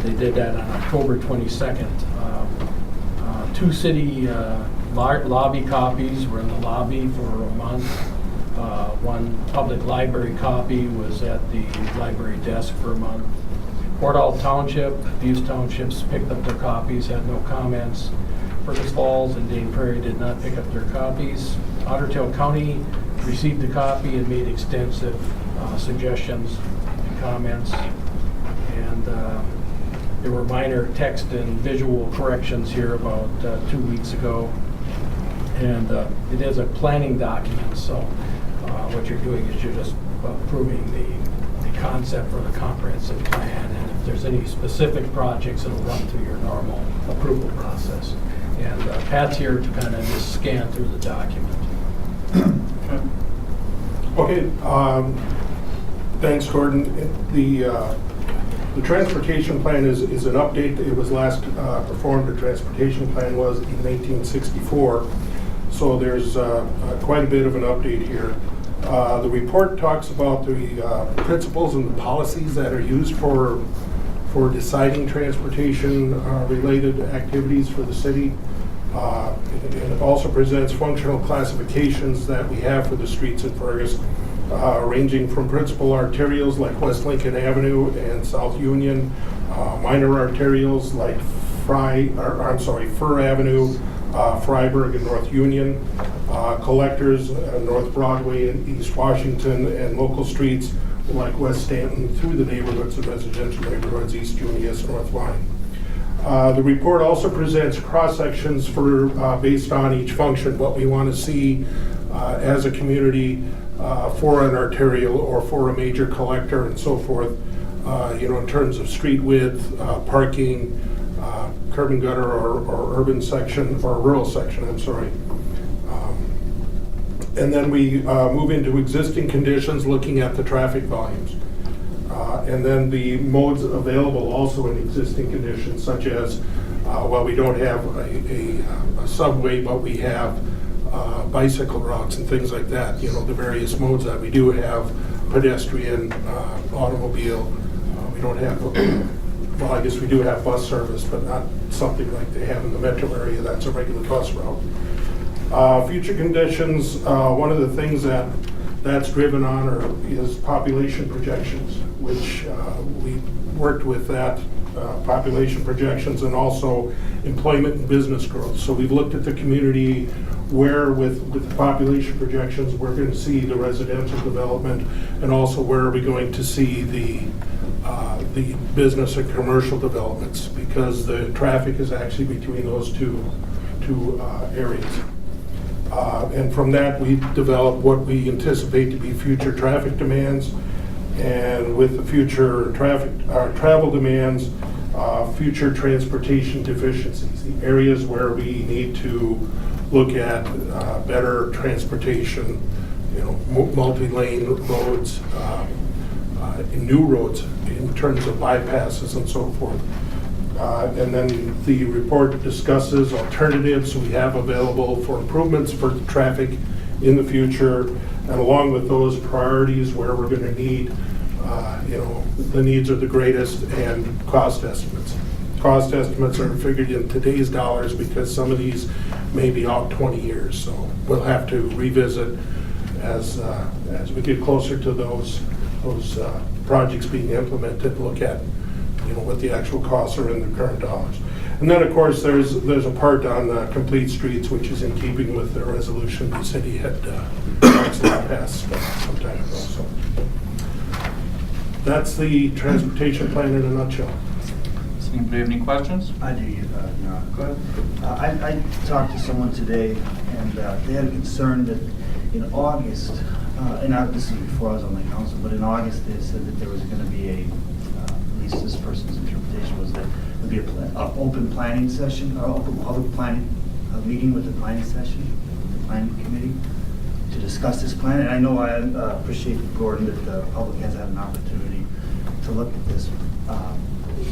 They did that on October 22nd. Two city lobby copies were in the lobby for a month. One public library copy was at the library desk for a month. Portal Township, Buse Townships picked up their copies, had no comments. Fergus Falls and Dane Prairie did not pick up their copies. Otter Tail County received a copy and made extensive suggestions and comments. And there were minor text and visual corrections here about 2 weeks ago. And it is a planning document, so what you're doing is you're just approving the concept for the comprehensive plan, and if there's any specific projects, it'll run through your normal approval process. And Pat's here to kind of just scan through the document. Okay, thanks, Gordon. The transportation plan is an update. It was last performed, the transportation plan was in 1964. So there's quite a bit of an update here. The report talks about the principles and the policies that are used for deciding transportation related activities for the city. And it also presents functional classifications that we have for the streets in Fergus, ranging from principal arterials like West Lincoln Avenue and South Union, minor arterials like Fur Avenue, Freiburg and North Union, collectors, North Broadway and East Washington, and local streets like West Stanton through the neighborhoods and residential neighborhoods, East Junius, North Line. The report also presents cross-sections for based on each function, what we want to see as a community for an arterial or for a major collector and so forth, in terms of street width, parking, curb and gutter or urban section, or rural section, I'm sorry. And then we move into existing conditions, looking at the traffic volumes. And then the modes available also in existing conditions, such as, we don't have a subway, but we have bicycle routes and things like that, the various modes that we do have, pedestrian, automobile. We don't have, well, I guess we do have bus service, but not something like they have in the metro area. That's a regular bus route. Future conditions, one of the things that's driven on is population projections, which we worked with that population projections and also employment and business growth. So we've looked at the community where with the population projections we're going to see the residential development, and also where are we going to see the business and commercial developments, because the traffic is actually between those two areas. And from that, we developed what we anticipate to be future traffic demands, and with the future travel demands, future transportation deficiencies, the areas where we need to look at better transportation, multi-lane roads, new roads in terms of bypasses and so forth. And then the report discusses alternatives we have available for improvements for traffic in the future, and along with those priorities where we're going to need, the needs are the greatest, and cost estimates. Cost estimates are figured in today's dollars because some of these may be out 20 years, so we'll have to revisit as we get closer to those projects being implemented, look at what the actual costs are in the current dollars. And then, of course, there's a part on complete streets, which is in keeping with the resolution the city had passed some time ago. So that's the transportation plan in a nutshell. Does anybody have any questions? I do, go ahead. I talked to someone today, and they had a concern that in August, this is before I was on the council, but in August they said that there was going to be at least this person's interpretation was that there'd be an open planning session, or open public planning meeting with the planning session, the planning committee, to discuss this plan. And I know I appreciate, Gordon, that the public has had an opportunity to look at this.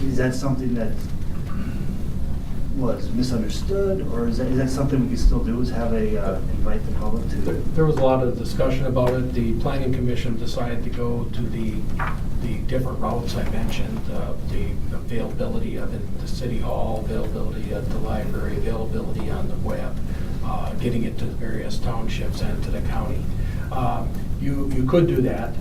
Is that something that was misunderstood, or is that something we can still do, is have invite the public to? There was a lot of discussion about it. The Planning Commission decided to go to the the different routes I mentioned, the availability of it at the city hall, availability at the library, availability on the web, getting it to the various townships and to the county. You could do that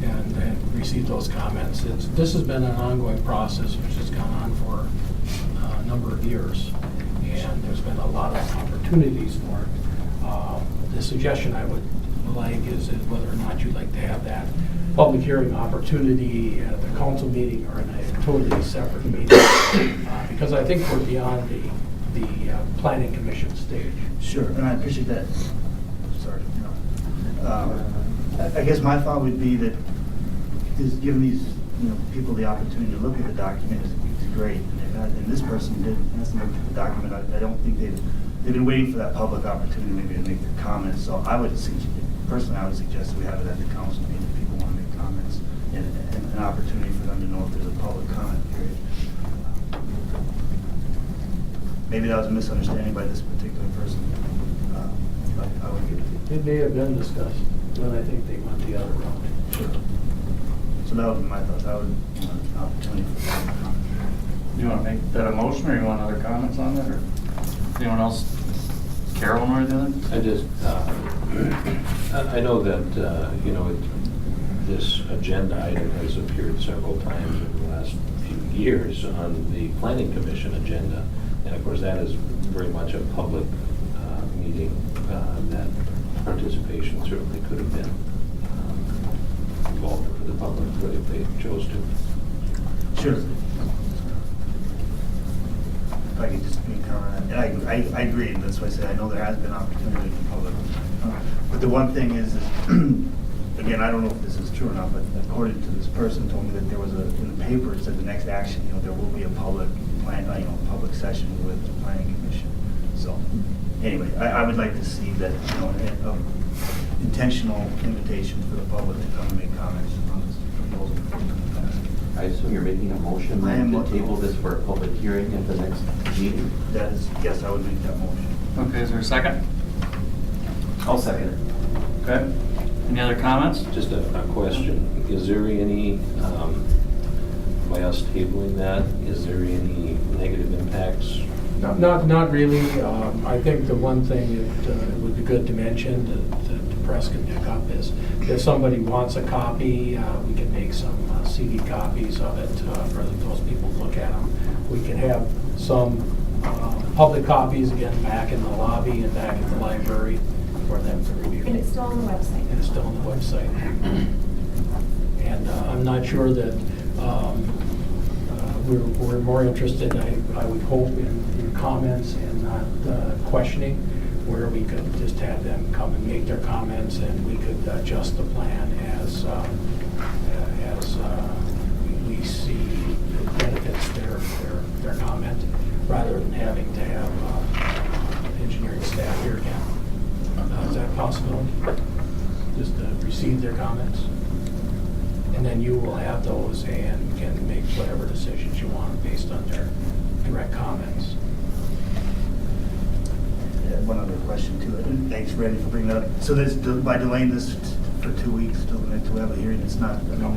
and receive those comments. This has been an ongoing process which has gone on for a number of years, and there's been a lot of opportunities for it. The suggestion I would like is whether or not you'd like to have that public hearing opportunity at the council meeting or in a totally separate meeting, because I think we're beyond the planning commission stage. Sure, and I appreciate that. Sorry. I guess my thought would be that is giving these people the opportunity to look at the document is great. And this person did ask them to look at the document. I don't think they've been waiting for that public opportunity maybe to make their comments. So I would suggest that we have it at the council meeting if people want to make comments and an opportunity for them to know if there's a public comment period. Maybe that was a misunderstanding by this particular person. I would give it. It may have been discussed, but I think they went the other route. Sure. So that would be my thoughts. I would want an opportunity for public comment. You want to make that a motion, or you want other comments on that, or anyone else? Carolyn or anything? I just, I know that, this agenda item has appeared several times in the last few years on the planning commission agenda. And of course, that is very much a public meeting that participation certainly could have been involved for the public if they chose to. Sure. If I could just make a comment on that. And I agree, and that's why I say I know there has been opportunity for public. But the one thing is again, I don't know if this is true or not, but according to this person told me that there was in the paper, it said the next action, there will be a public public session with the planning commission. So anyway, I would like to see that, an intentional invitation for the public to come and make comments on this proposal. I assume you're making a motion I am to making a table this for a public hearing at the next meeting? That is, yes, I would make that motion. Okay, is there a second? I'll second it. Okay. Any other comments? Just a question. Is there any, by us tabling that, is there any negative impacts? Not really. I think the one thing that would be good to mention that the press can pick up is if somebody wants a copy, we can make some CD copies of it for those people to look at them. We can have some public copies, again, back in the lobby and back in the library for them to review. And it's still on the website. And it's still on the website. And I'm not sure that we're more interested, I would hope, in comments and not questioning, where we could just have them come and make their comments and we could adjust the plan as we see benefits their comment, rather than having to have engineering staff here again. Is that possible? Just to receive their comments? And then you will have those and can make whatever decisions you want based on their direct comments. One other question too. Thanks, Randy, for bringing that up. So this, by delaying this for 2 weeks till the next we have a hearing, it's not, there's no.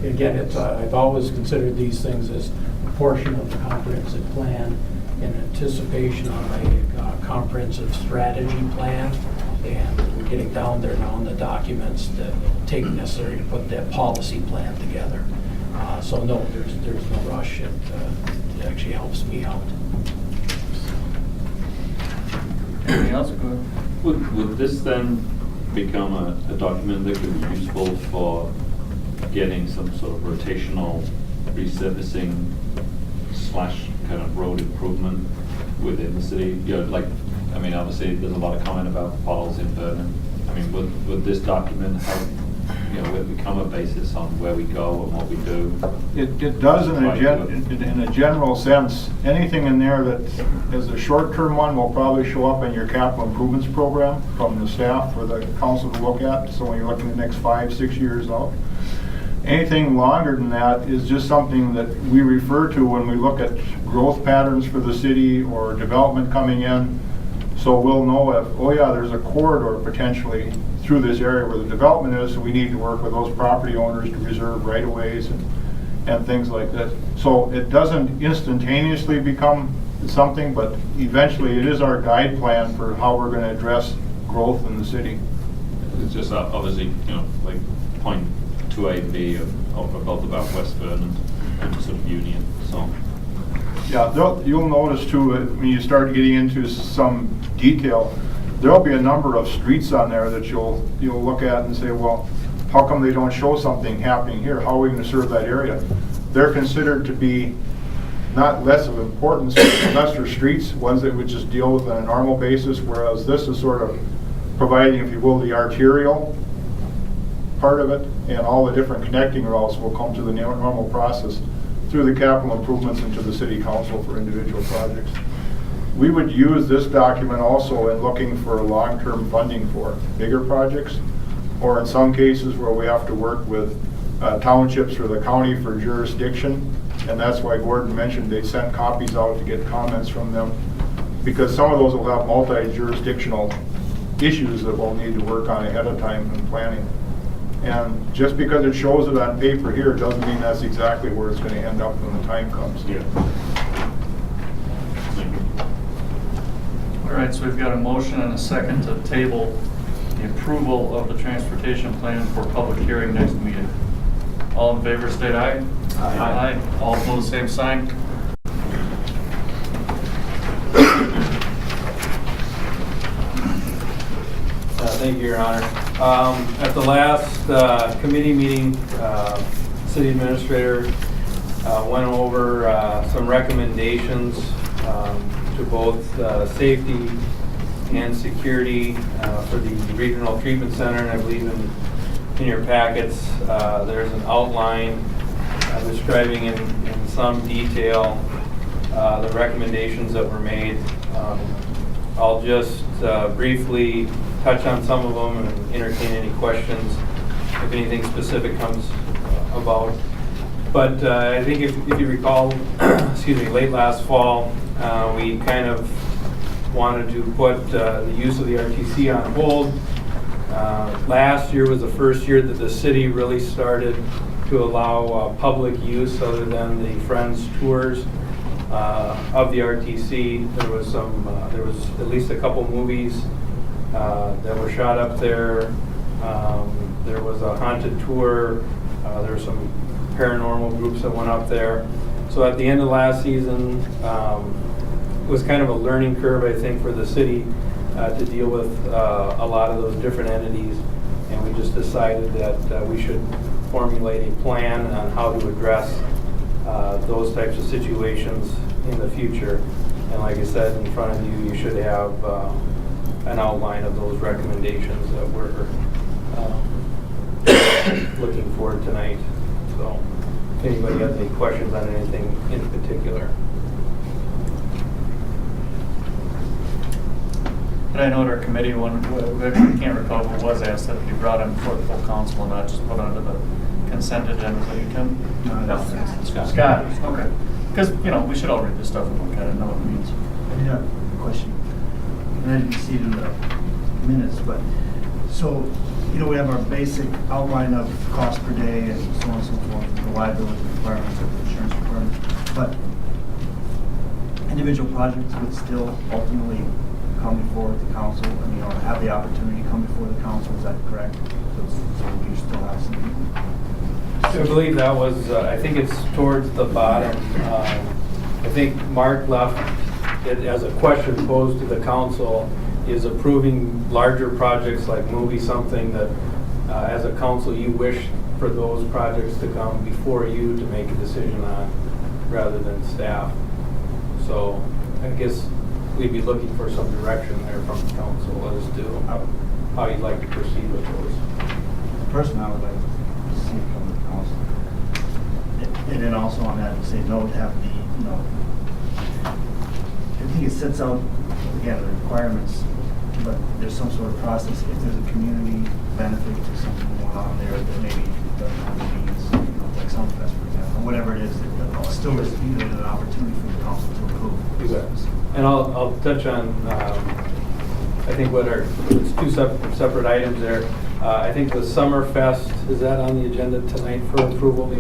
Again, it's, I've always considered these things as a portion of the comprehensive plan in anticipation of a comprehensive strategy plan. And we're getting down there now in the documents that will take necessary to put that policy plan together. So no, there's no rush. It actually helps me out. Anything else? Go ahead. Would this then become a document that could be useful for getting some sort of rotational resurfacing / kind of road improvement within the city? Obviously there's a lot of comment about potholes in Vernon. Would this document help, would become a basis on where we go and what we do? It does in a general sense. Anything in there that is a short-term one will probably show up in your capital improvements program from the staff for the council to look at. So when you're looking at the next 5-6 years out. Anything longer than that is just something that we refer to when we look at growth patterns for the city or development coming in. So we'll know if, oh yeah, there's a corridor potentially through this area where the development is, so we need to work with those property owners to reserve right-of-ways and things like that. So it doesn't instantaneously become something, but eventually it is our guide plan for how we're going to address growth in the city. It's just obviously, like point 2AB of both about West Vernon and sort of Union, so. Yeah, you'll notice too, when you start getting into some detail, there'll be a number of streets on there that you'll look at and say, well, how come they don't show something happening here? How are we going to serve that area? They're considered to be not less of importance than lesser streets, ones that would just deal with on a normal basis, whereas this is sort of providing, if you will, the arterial part of it, and all the different connecting routes will come to the normal process through the capital improvements into the city council for individual projects. We would use this document also in looking for long-term funding for bigger projects, or in some cases where we have to work with townships or the county for jurisdiction, and that's why Gordon mentioned they sent copies out to get comments from them, because some of those will have multi-jurisdictional issues that we'll need to work on ahead of time in planning. And just because it shows it on paper here doesn't mean that's exactly where it's going to end up when the time comes. Yeah. All right, so we've got a motion and a second to table the approval of the transportation plan for public hearing next meeting. All in favor, state aye. Aye. All opposed, same sign. Thank you, Your Honor. At the last committee meeting, City Administrator went over some recommendations to both safety and security for the Regional Treatment Center, and I believe in your packets there's an outline describing in some detail the recommendations that were made. I'll just briefly touch on some of them and entertain any questions if anything specific comes about. But I think if you recall, excuse me, late last fall, we kind of wanted to put the use of the RTC on hold. Last year was the first year that the city really started to allow public use other than the Friends tours of the RTC. There was at least a couple movies that were shot up there. There was a haunted tour. There were some paranormal groups that went up there. So at the end of last season, it was kind of a learning curve, I think, for the city to deal with a lot of those different entities. And we just decided that we should formulate a plan on how to address those types of situations in the future. And like I said, in front of you, you should have an outline of those recommendations that we're looking for tonight. So if anybody has any questions on anything in particular. And I know at our committee one, I can't recall who was asked that it be brought in before the full council and not just put under the consent agenda. Was it Tim? No. Scott. Okay. Because, we should all read this stuff and kind of know what it means. I did have a question. And I didn't see it in the minutes, but, so, we have our basic outline of cost per day and so on and so forth, the liability requirements, the insurance requirements, but individual projects would still ultimately come before the council, or have the opportunity to come before the council, is that correct? So you still have some. I believe that was, I think it's towards the bottom. I think Mark left it as a question posed to the council, is approving larger projects like movie something that as a council you wish for those projects to come before you to make a decision on rather than staff. So I guess we'd be looking for some direction there from the council as to how you'd like to proceed with those. Personally, I would like to see it come to the council. And then also on that, to say no to have the, I think it sets out, again, the requirements, but there's some sort of process. If there's a community benefit to something going on there that maybe doesn't have the means, like Summerfest, for example, whatever it is, that still is an opportunity for the council to approve. Exactly. And I'll touch on, I I think it's two separate items there. I think the Summer Fest, is that on the agenda tonight for approval?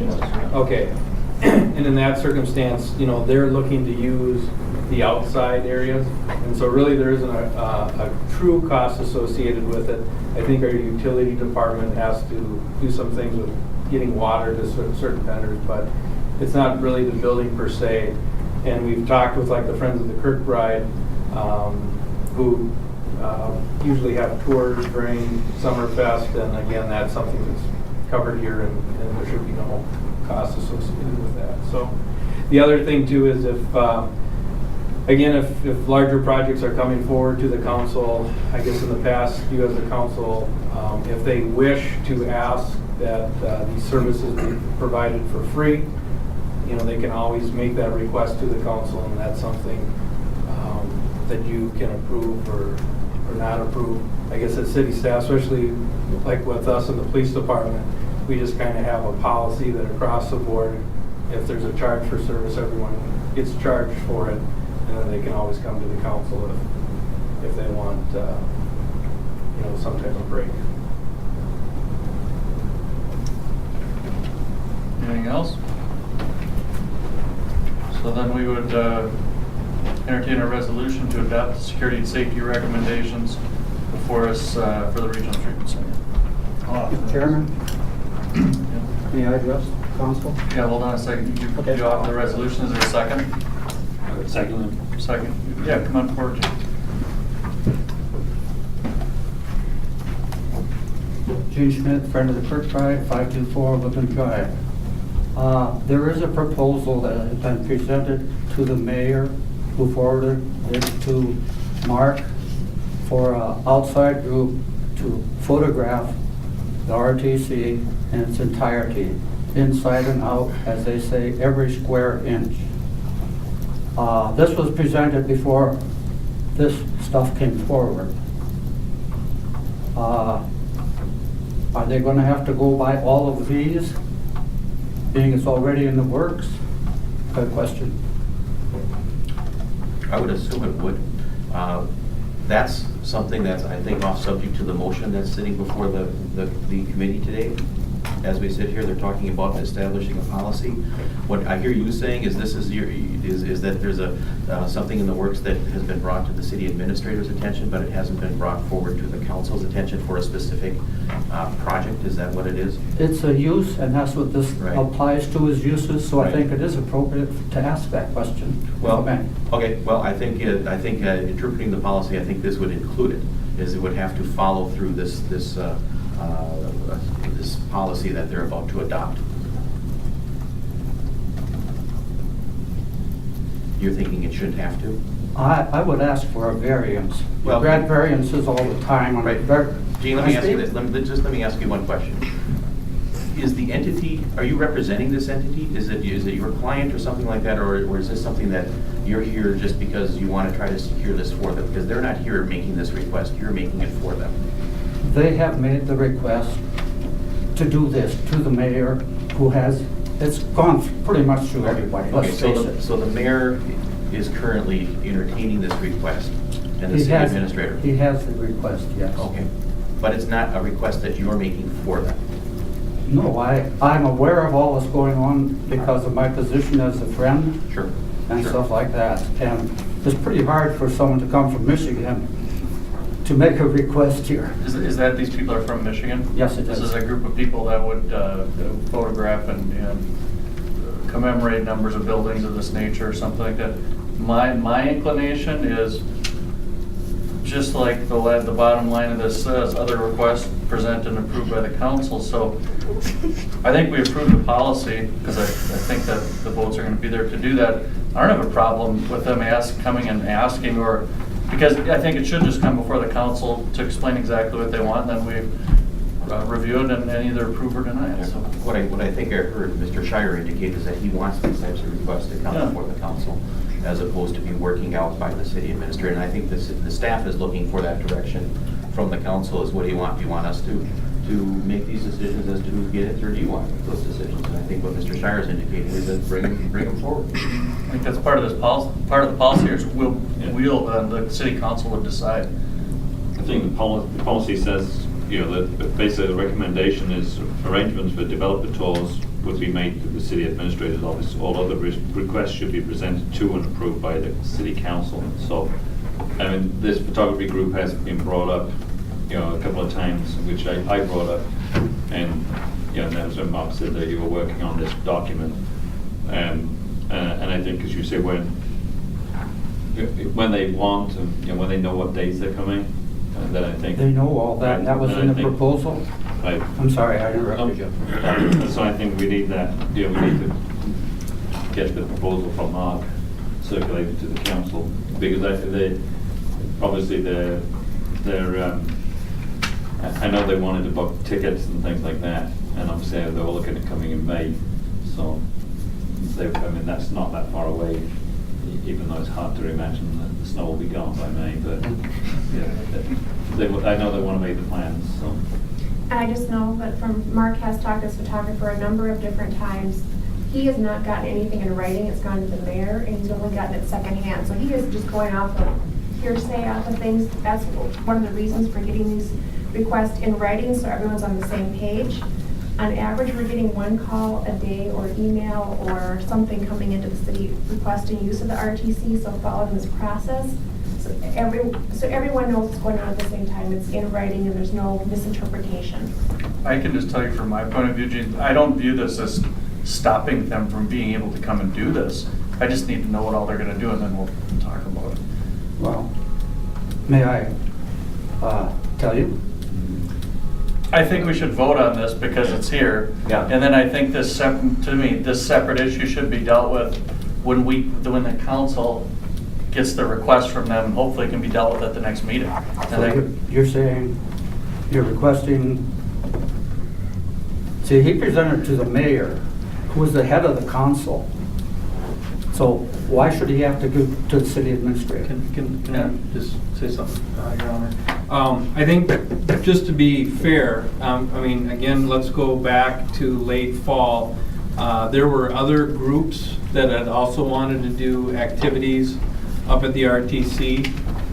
Okay. And in that circumstance, you know, they're looking to use the outside areas. And so really there isn't a true cost associated with it. I think our utility department has to do some things with getting water to certain vendors, but it's not really the building per se. And we've talked with like the Friends of the Kirkbride, who usually have tours during Summerfest, and again, that's something that's covered here, and there should be no cost associated with that. So the other thing too is if larger projects are coming forward to the council, I guess in the past, you as the council, if they wish to ask that these services be provided for free, you know, they can always make that request to the council, and that's something that you can approve or not approve. I guess as city staff, especially like with us in the police department, we just kind of have a policy that across the board, if there's a charge for service, everyone gets charged for it, and then they can always come to the council if they want, you know, some type of break. Anything else? So then we would entertain a resolution to adopt the security and safety recommendations before us for the regional treatment center. Mr. Chairman, may I address council? Yeah, hold on a second. You offer the resolution. Is there a second? Second. Second. Yeah, come on forward, Jim. Gene Schmidt, friend of the Kirkbride, 524 Woodland Drive. There is a proposal that has been presented to the mayor, who forwarded it to Mark, for an outside group to photograph the RTC in its entirety, inside and out, as they say, every square inch. This was presented before this stuff came forward. Are they going to have to go by all of these, being it's already in the works? Good question. I would assume it would. That's something that's, I think, off subject to the motion that's sitting before the committee today. As we sit here, they're talking about establishing a policy. What I hear you saying is this is that there's something in the works that has been brought to the city administrator's attention, but it hasn't been brought forward to the council's attention for a specific project. Is that what it is? It's a use, and that's what this Right. applies to, is uses, so I Right. think it is appropriate to ask that question. Well, Okay. okay. Well, I think interpreting the policy, I think this would include it. Is it would have to follow through this policy that they're about to adopt. You're thinking it shouldn't have to? I would ask for a variance. We Well- grant variances all the time. Right. Gene, let me ask you this. Let me ask you one question. Is the entity, are you representing this entity? Is it your client or something like that, or is this something that you're here just because you want to try to secure this for them? Because they're not here making this request, you're making it for them. They have made the request to do this to the mayor, who has, it's gone pretty much through everybody, Okay, let's face it. so the mayor is currently entertaining this request, and the He city has- administrator? He has the request, yes. Okay, but it's not a request that you're making for them? No, I'm aware of all that's going on because of my position as a friend Sure. and Sure. stuff like that. And it's pretty hard for someone to come from Michigan to make a request here. Is that these people are from Michigan? Yes, it This is. is a group of people that would photograph and commemorate numbers of buildings of this nature or something like that. My inclination is, just like the bottom line of this says, other requests presented and approved by the council. So I think we approved the policy because I think that the votes are going to be there to do that. I don't have a problem with them coming and asking, or because I think it should just come before the council to explain exactly what they want, and then we review it and either approve or deny it. So What I think I heard Mr. Shire indicate is that he wants these types of requests to come Yeah. before the council, as opposed to be working out by the city administrator. And I think the staff is looking for that direction from the council. Is what do you want? Do you want us to make these decisions as to who gets it, or do you want to make those decisions? And I think what Mr. Shire is indicating is that bring them forward. I think that's part of this policy. Part of the policy is the city council would decide. I think the policy says, that basically the recommendation is arrangements for developer tours would be made to the city administrator's office. All other requests should be presented to and approved by the city council. So, I mean, this photography group has been brought up, a couple of times, which I brought up, and that was when Mark said that you were working on this document, and I think, as you say, when they want, and when they know what dates they're coming, and then I think They know all that, and that was in the proposal? Right. I'm sorry, I interrupted you. So I think we need that, we need to get the proposal from Mark circulated to the council, because they obviously they're I know they wanted to book tickets and things like that, and obviously they were looking at coming in May, so that's not that far away, even though it's hard to imagine that the snow will be gone by May, but I know they want to make the plans, so. And I just know that Mark has talked to this photographer a number of different times. He has not gotten anything in writing. It's gone to the mayor, and he's only gotten it secondhand. So he is just going off of hearsay, off of things. That's one of the reasons for getting these requests in writing, so everyone's on the same page. On average, we're getting one call a day or email or something coming into the city requesting use of the RTC, so following this process. So everyone knows what's going on at the same time. It's in writing and there's no misinterpretation. I can just tell you from my point of view, Gene, I don't view this as stopping them from being able to come and do this. I just need to know what all they're going to do, and then we'll talk about it. Well, may I tell you? I think we should vote on this because it's here. Yeah. And then I think this separate issue should be dealt with when the council gets the request from them, and hopefully it can be dealt with at the next meeting. So you're saying, you're requesting, see, he presented to the mayor, who is the head of the council. So why should he have to go to the city administrator? Can I just say something, Your Honor? I think just to be fair, I mean, again, let's go back to late fall. There were other groups that had also wanted to do activities up at the RTC,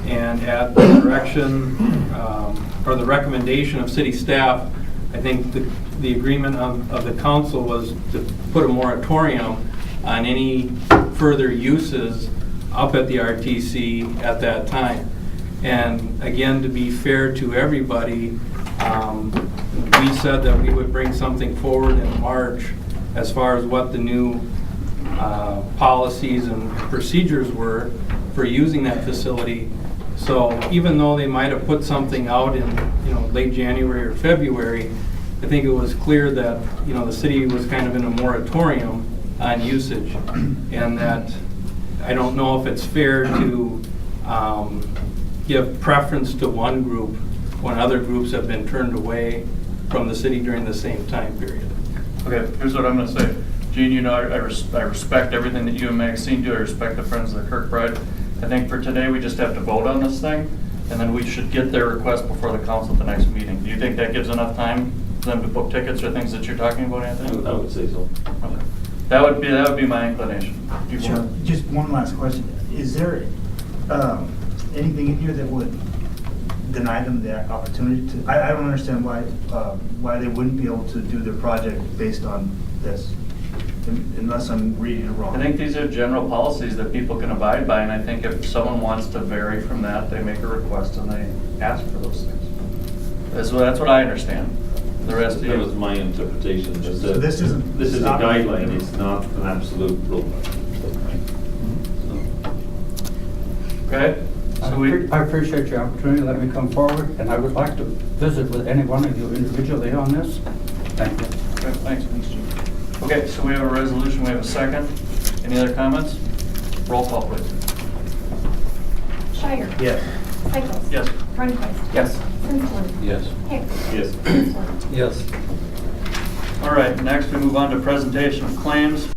and at the direction or the recommendation of city staff, I think the agreement of the council was to put a moratorium on any further uses up at the RTC at that time. And again, to be fair to everybody, we said that we would bring something forward in March as far as what the new policies and procedures were for using that facility. So even though they might have put something out in late January or February, I think it was clear that the city was kind of in a moratorium on usage, and that I don't know if it's fair to give preference to one group when other groups have been turned away from the city during the same time period. Okay, here's what I'm going to say. Gene, I respect everything that you and Maxine do. I respect the Friends of the Kirkbride. I think for today, we just have to vote on this thing, and then we should get their request before the council at the next meeting. Do you think that gives enough time for them to book tickets or things that you're talking about, Anthony? I would say so. Okay. That would be my inclination. Do you Sure. want- Just one last question. Is there anything in here that would deny them the opportunity to? I don't understand why they wouldn't be able to do their project based on this, unless I'm reading it wrong. I think these are general policies that people can abide by, and I think if someone wants to vary from that, they make a request and they ask for those things. That's what I understand. The rest of That was you. my interpretation. Just So this isn't- This is a not- guideline, it's not an absolute rule. Okay? So we, I appreciate your opportunity to let me come forward, and I would like to visit with any one of you individually on this. Thank you. okay, thanks, Jim. Okay, so we have a resolution, we have a second. Any other comments? Roll call, please. Shire. Yes. Cycles. Yes. Runquist. Yes. Simpson. Yes. Hicks. Yes. Kinsler. Yes. All right, next we move on to presentation of claims.